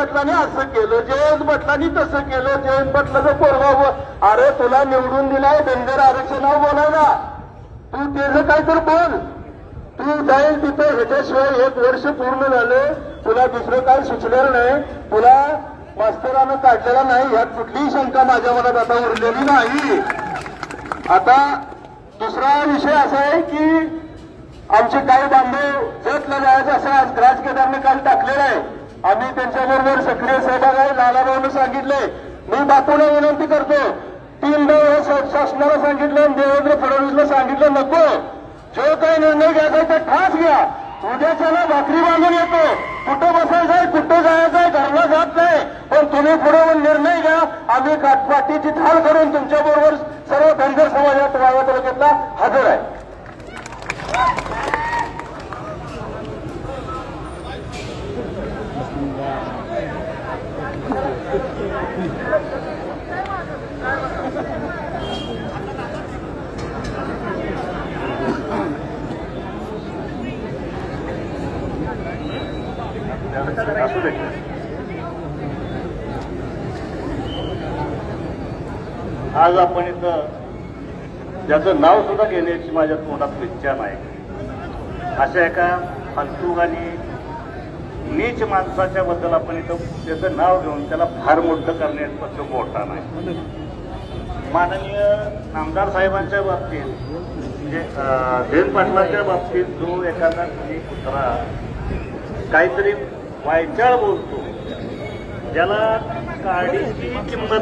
पाटलाने असं केलं, जयंत पाटलांनी तसं केलं, जयंत पाटलाचं पोरगा, अरे तुला निवडून दिलाय धनगर आरक्षणावर बोलायला, तू त्याचं काय तर बोल. तू जाईल तिथं, ह्याच्याशिवाय 1 वर्ष पूर्ण झालं, तुला दुसरं काय सुचलेलं नाही, तुला मास्तरानं काढलेला नाही, यात कुठलीही शंका माझ्या मनात आता उरलेली नाही. आता दुसरा विषय असा आहे की आमचे काही बांधव जतला जायचं असं आज राजकेदारने काल टाकलेलं आहे. आम्ही त्यांच्याबरोबर सक्रिय सहभाग आहे. लालाभाऊनं सांगितलंय, मी बापूला विनंती करतो, 3 शासनाला सांगितलं, देवेंद्र फडणवीसला सांगितलं, नको, जो काही निर्णय घ्यायचा ते ठास घ्या. उद्याच्याला भाकरी बांधून येतो, कुठं बसायचंय, कुठं जायचंय, घरला जात नाही, पण तुम्ही पुढे निर्णय घ्या. आम्ही पाठीची ढाल करून तुमच्या बरोबर सर्व धनगर समाजात वाळवा तालुक्यातला हजर आहे. आज आपण इथं ज्याचं नाव सुद्धा घेण्याची माझ्या तोंडात इच्छा नाही, अशा एका फालतू आणि नीच माणसाच्या बद्दल आपण इथं त्याचं नाव घेऊन त्याला फार मोठं करण्यात पक्ष मोठा नाही. माननीय आमदार साहेबांच्या बाबतीत म्हणजे जयंत पाटलांच्या बाबतीत जो एखादा कुत्रा काहीतरी वायचाळ बोलतो, ज्याला काडीची किंमत